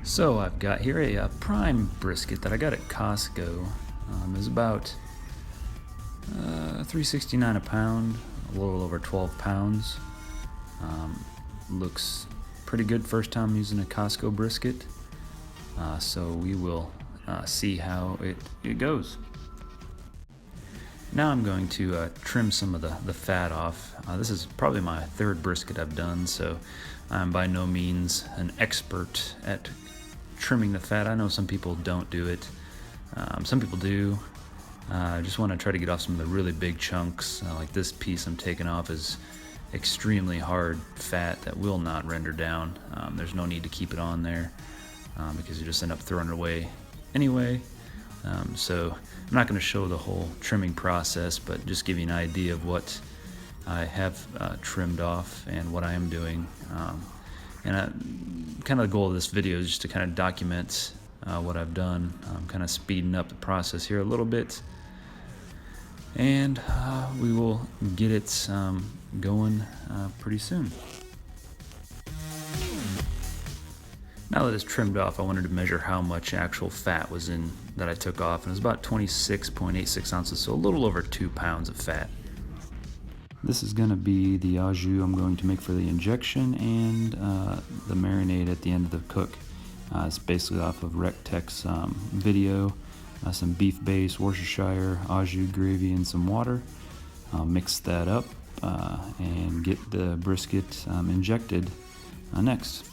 So I've got here a prime brisket that I got at Costco. It's about $3.69 a pound, a little over 12 pounds. Looks pretty good first time using a Costco brisket. So we will see how it goes. Now I'm going to trim some of the fat off. This is probably my third brisket I've done, so I'm by no means an expert at trimming the fat. I know some people don't do it. Some people do. I just want to try to get off some of the really big chunks. Like this piece I'm taking off is extremely hard fat that will not render down. There's no need to keep it on there because you just end up throwing it away anyway. So I'm not going to show the whole trimming process, but just give you an idea of what I have trimmed off and what I am doing. Kind of the goal of this video is just to kind of document what I've done. I'm kind of speeding up the process here a little bit, and we will get it going pretty soon. Now that it's trimmed off, I wanted to measure how much actual fat was in that I took off, and it was about 26.86 ounces, so a little over 2 pounds of fat. This is going to be the au jus I'm going to make for the injection and the marinade at the end of the cook. It's basically off of RecTech's video. Some beef base, Worcestershire, au jus gravy, and some water. I'll mix that up and get the brisket injected next.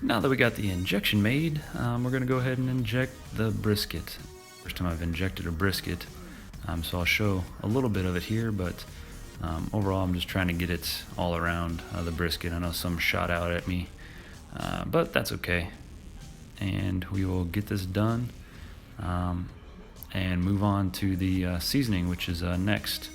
Now that we got the injection made, we're going to go ahead and inject the brisket. First time I've injected a brisket, so I'll show a little bit of it here, but overall I'm just trying to get it all around the brisket. I know some shot out at me, but that's okay. And we will get this done and move on to the seasoning, which is next.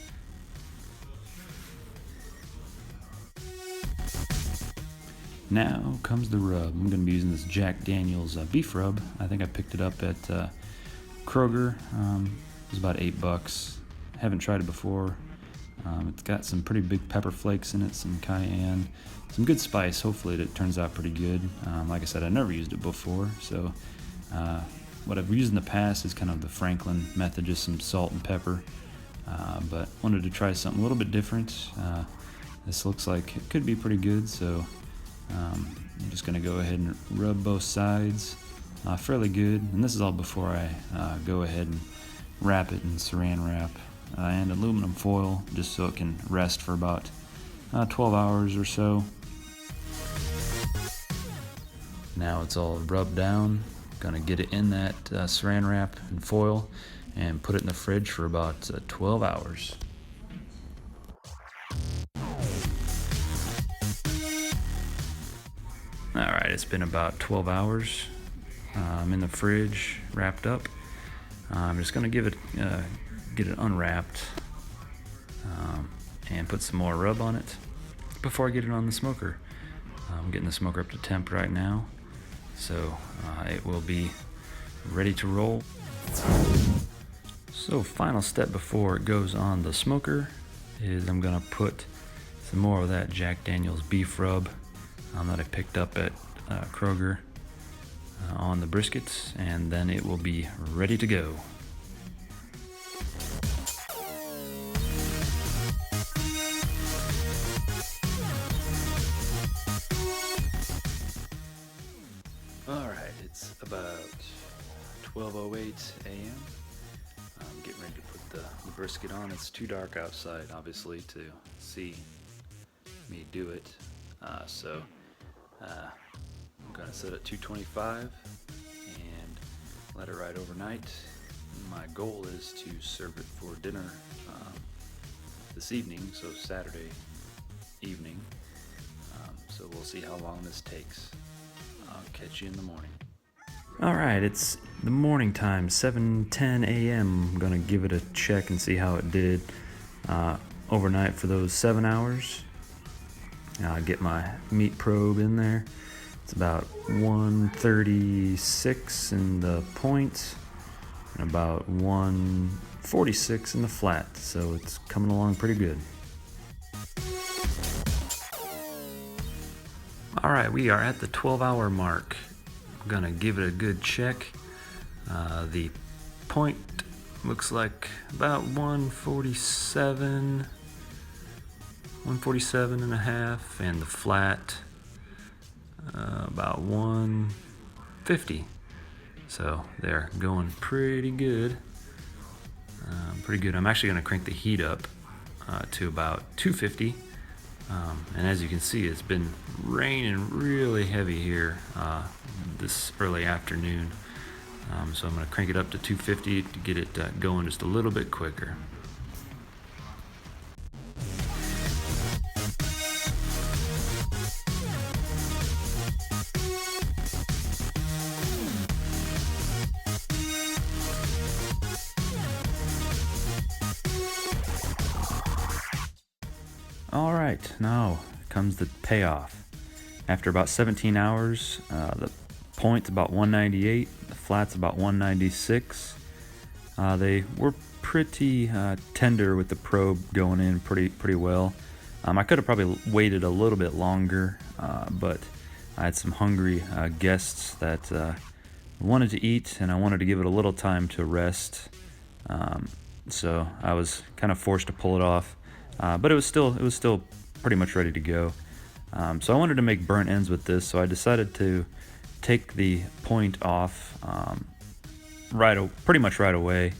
Now comes the rub. I'm going to be using this Jack Daniel's beef rub. I think I picked it up at Kroger. It was about $8. Haven't tried it before. It's got some pretty big pepper flakes in it, some cayenne, some good spice. Hopefully it turns out pretty good. Like I said, I never used it before, so what I've used in the past is kind of the Franklin method, just some salt and pepper. But wanted to try something a little bit different. This looks like it could be pretty good, so I'm just going to go ahead and rub both sides fairly good. And this is all before I go ahead and wrap it in saran wrap and aluminum foil, just so it can rest for about 12 hours or so. Now it's all rubbed down. Gonna get it in that saran wrap and foil and put it in the fridge for about 12 hours. Alright, it's been about 12 hours. I'm in the fridge, wrapped up. I'm just going to get it unwrapped and put some more rub on it before I get it on the smoker. I'm getting the smoker up to temp right now, so it will be ready to roll. So final step before it goes on the smoker is I'm going to put some more of that Jack Daniel's beef rub that I picked up at Kroger on the briskets, and then it will be ready to go. Alright, it's about 12:08 a.m. I'm getting ready to put the brisket on. It's too dark outside, obviously, to see me do it. So I'm going to set it 225 and let it ride overnight. My goal is to serve it for dinner this evening, so Saturday evening. So we'll see how long this takes. I'll catch you in the morning. Alright, it's the morning time, 7:10 a.m. I'm going to give it a check and see how it did overnight for those 7 hours. Get my meat probe in there. It's about 136 in the point and about 146 in the flat, so it's coming along pretty good. All right, we are at the 12-hour mark. I'm gonna give it a good check. The point looks like about 147 and a half, and the flat about 150. So they're going pretty good. I'm actually going to crank the heat up to about 250. And as you can see, it's been raining really heavy here this early afternoon. So I'm going to crank it up to 250 to get it going just a little bit quicker. All right, now comes the payoff. After about 17 hours, the point's about 198, the flat's about 196. They were pretty tender with the probe going in pretty well. I could have probably waited a little bit longer, but I had some hungry guests that wanted to eat, and I wanted to give it a little time to rest. So I was kind of forced to pull it off. But it was still pretty much ready to go. So I wanted to make burnt ends with this, so I decided to take the point off pretty much right away,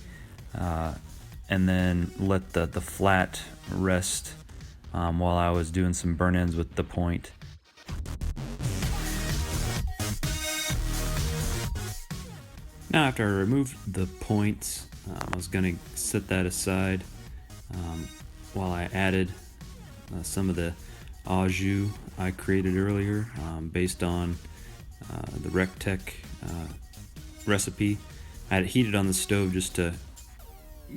and then let the flat rest while I was doing some burnt ends with the point. Now, after I removed the points, I was going to set that aside while I added some of the au jus I created earlier based on the TEC recipe. I had it heated on the stove just to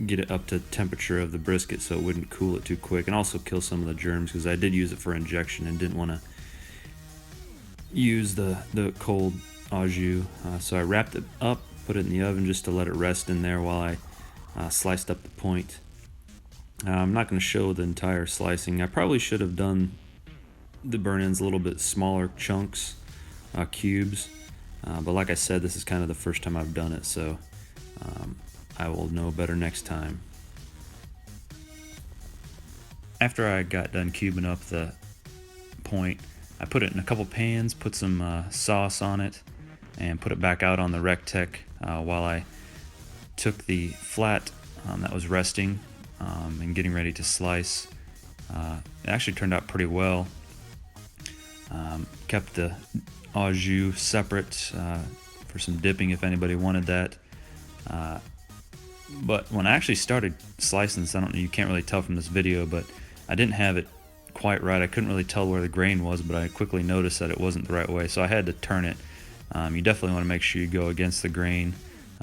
get it up to temperature of the brisket so it wouldn't cool it too quick, and also kill some of the germs, because I did use it for injection and didn't want to use the cold au jus. So I wrapped it up, put it in the oven just to let it rest in there while I sliced up the point. I'm not going to show the entire slicing. I probably should have done the burn ends a little bit smaller chunks, cubes, but like I said, this is kind of the first time I've done it, so I will know better next time. After I got done cubing up the point, I put it in a couple pans, put some sauce on it, and put it back out on the TEC while I took the flat that was resting and getting ready to slice. It actually turned out pretty well. Kept the au jus separate for some dipping if anybody wanted that. But when I actually started slicing this, I don't know, you can't really tell from this video, but I didn't have it quite right. I couldn't really tell where the grain was, but I quickly noticed that it wasn't the right way, so I had to turn it. You definitely want to make sure you go against the grain,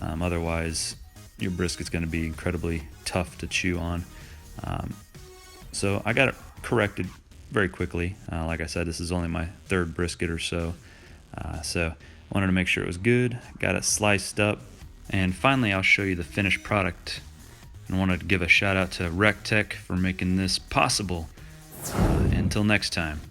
otherwise your brisket's going to be incredibly tough to chew on. So I got it corrected very quickly. Like I said, this is only my third brisket or so. So I wanted to make sure it was good, got it sliced up, and finally I'll show you the finished product. And I wanted to give a shout out to TEC for making this possible. Until next time.